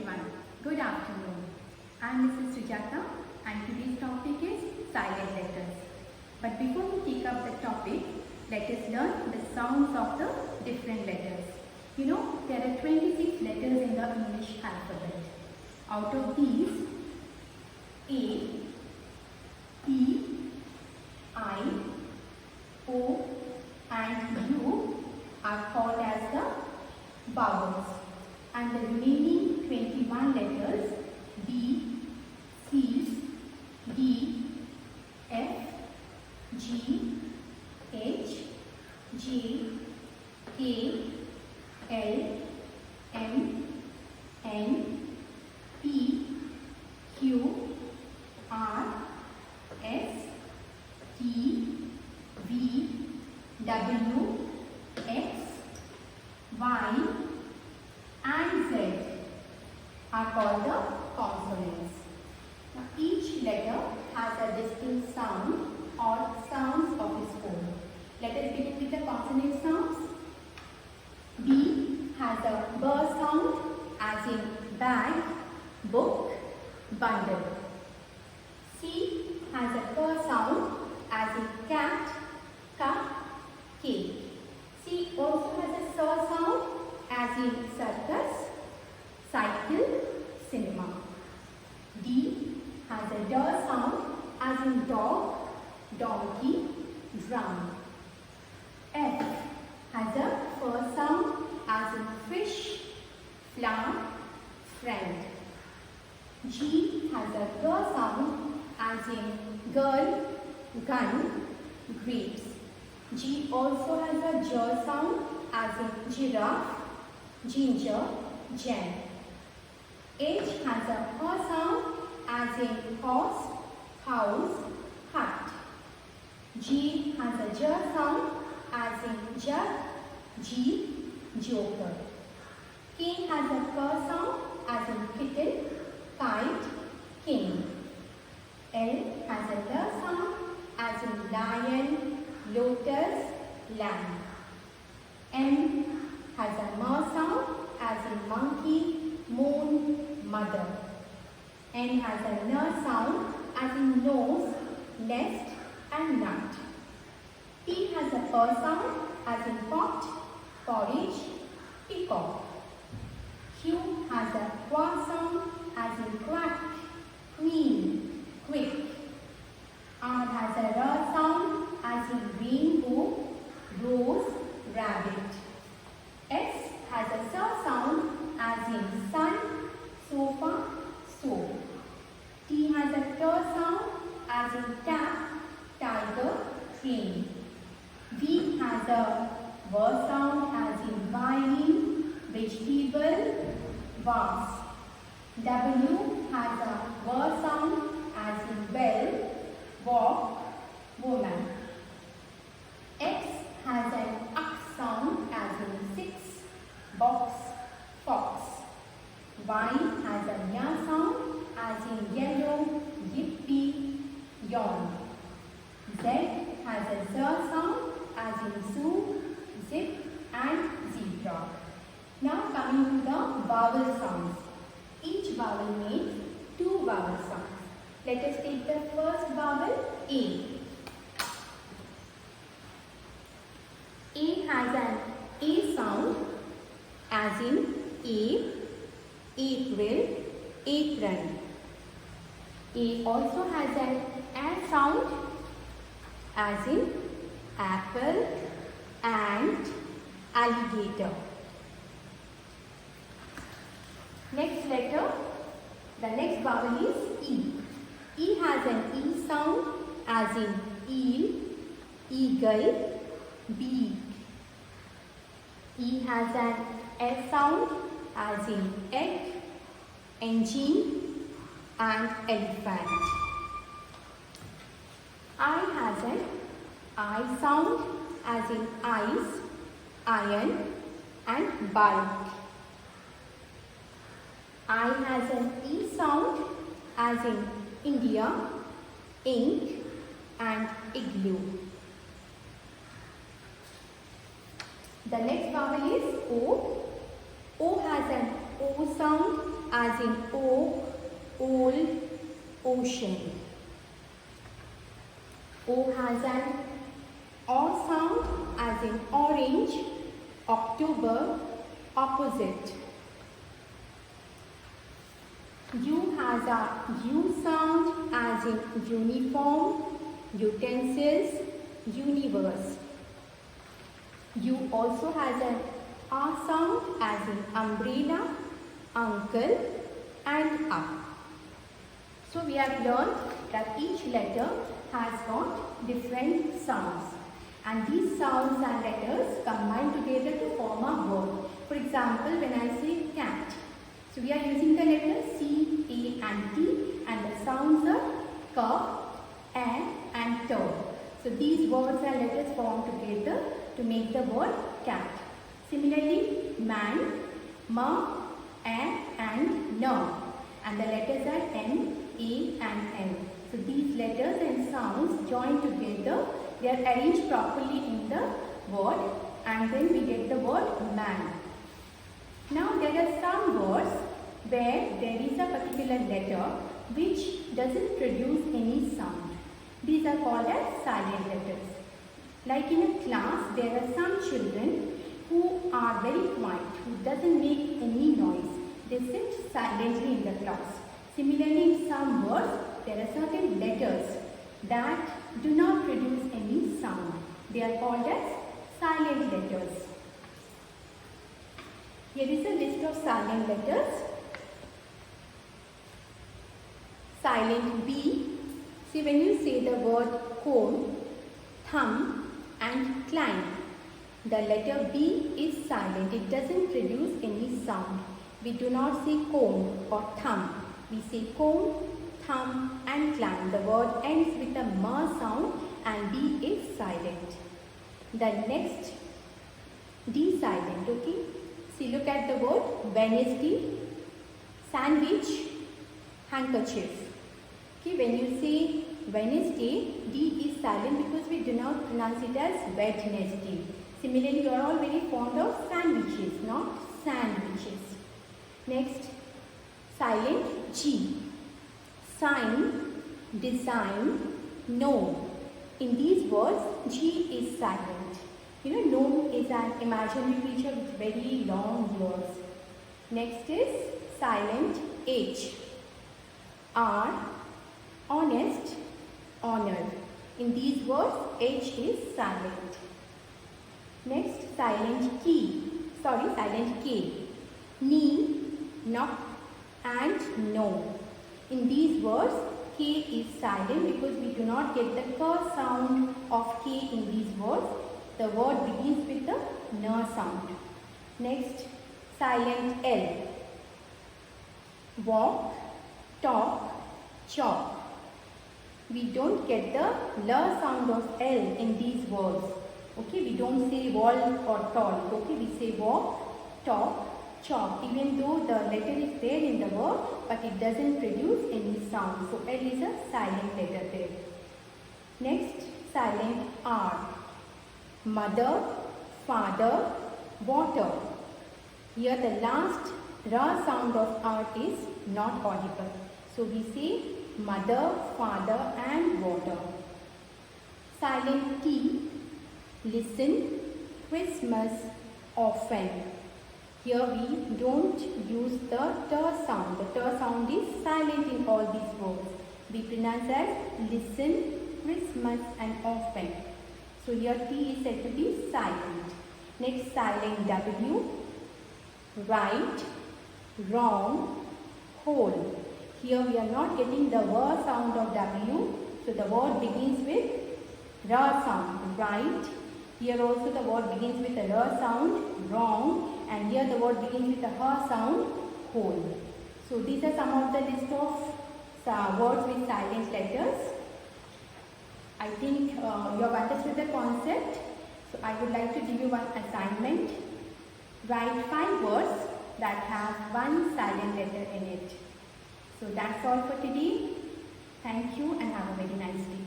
everyone. Good afternoon. I am Mrs. Sujata and today's topic is silent letters. But before we take up the topic, let us learn the sounds of the different letters. You know, there are 26 letters in the English alphabet. Out of these, A, E, I, O and U are called as the vowels, and the remaining 21 letters B, C, D, F, G, H, J, K, L, M, N, P, Q, R, S, T, V, W, X, Y and Z are called the consonants. Now each letter has a distinct sound or sounds of its own. Let us begin with the consonant sounds. B has a B sound as in bag, book, bundle. C has a K sound as in cat, cup, cake. C also has a S sound as in circus, cycle, cinema. D has a D sound as in dog, donkey, drum. F has a F sound as in fish, flower, friend. G has a G sound as in girl, gun, grapes. G also has a J sound as in giraffe, ginger, jam. H has a H sound as in horse, house, hut. G has a J sound as in jug, jeep, joker. K has a K sound as in kitten, kite, king. L has a L sound as in lion, lotus, lamb. M has a M sound as in monkey, moon, mother. N has a N sound as in nose, nest and nut. P has a P sound as in pot, porridge, peacock. Q has a Q sound as in quack, queen, quick. R has a R sound as in rainbow, rose, rabbit. S has a S sound as in sun, sofa, soap. T has a T sound as in tap, tiger, train. V has a V sound as in violin, vegetable, vase. W has a V sound as in bell, walk, woman. X has an X sound as in six, box, fox. Y has a Y sound as in yellow, yippee, yawn. Z has a Z sound as in zoo, zip and zebra. Now coming to the vowel sounds. Each vowel makes two vowel sounds. Let us take the first vowel A. A has an A sound as in A, April, apron. A also has an A sound as in apple, ant, alligator. Next letter, the next vowel is E. E has an E sound as in eel, eagle, beak. E has an S sound as in egg, engine and elephant. I has an I sound as in ice, iron and bike. I has an E sound as in India, ink and igloo. The next vowel is O. O has an O sound as in oak, old, ocean. O has an O sound as in orange, October, opposite. U has a U sound as in uniform, utensils, universe. U also has an A sound as in umbrella, uncle and up. So we have learned that each letter has got different sounds, and these sounds and letters combine together to form a word. For example, when I say cat, so we are using the letters C, A and T, and the sounds are K, A and T. So these words and letters form together to make the word cat. Similarly, man, Ma, A and No, and the letters are N, A and N. So these letters and sounds join together, they are arranged properly in the word, and then we get the word man. Now there are some words where there is a particular letter which doesn't produce any sound. These are called as silent letters. Like in a class, there are some children who are very quiet, who doesn't make any noise. They sit silently in the class. Similarly, in some words, there are certain letters that do not produce any sound. They are called as silent letters. Here is a list of silent letters. Silent B. See, when you say the word comb, thumb and climb, the letter B is silent. It doesn't produce any sound. We do not say comb or thumb. We say comb, thumb and climb. The word ends with a M sound and B is silent. The next D silent, okay? See, look at the word Wednesday, sandwich, handkerchief. Okay, when you say Wednesday, D is silent because we do not pronounce it as Wednesday. Similarly, you are all very fond of sandwiches, not sandwiches. Next, silent G. Sign, design, gnome. In these words, G is silent. You know, gnome is an imaginary creature with very long ears. Next is silent H. R, honest, honor. In these words, H is silent. Next, silent K. Knee, knock and no. In these words, K is silent because we do not get the K sound of K in these words. The word begins with the N sound. Next, silent L. Walk, talk, chalk. We don't get the L sound of L in these words. Okay, we don't say wall or tall. Okay, we say walk, talk, chalk. Even though the letter is there in the word, but it doesn't produce any sound. So L is a silent letter there. Next, silent R. Mother, father, water. Here the last R sound of R is not audible. So we say mother, father and water. Silent T. Listen, Christmas, often. Here we don't use the T sound. The T sound is silent in all these words. We pronounce as listen, Christmas and often. So here T is said to be silent. Next, silent W. Right, wrong, whole. Here we are not getting the W sound of W. So the word begins with R sound, right. Here also the word begins with a R sound, wrong. And here the word begins with a H sound, whole. So these are some of the list of words with silent letters. I think you have understood the concept. So I would like to give you one assignment. Write 5 words that have one silent letter in it. So that's all for today. Thank you and have a very nice day.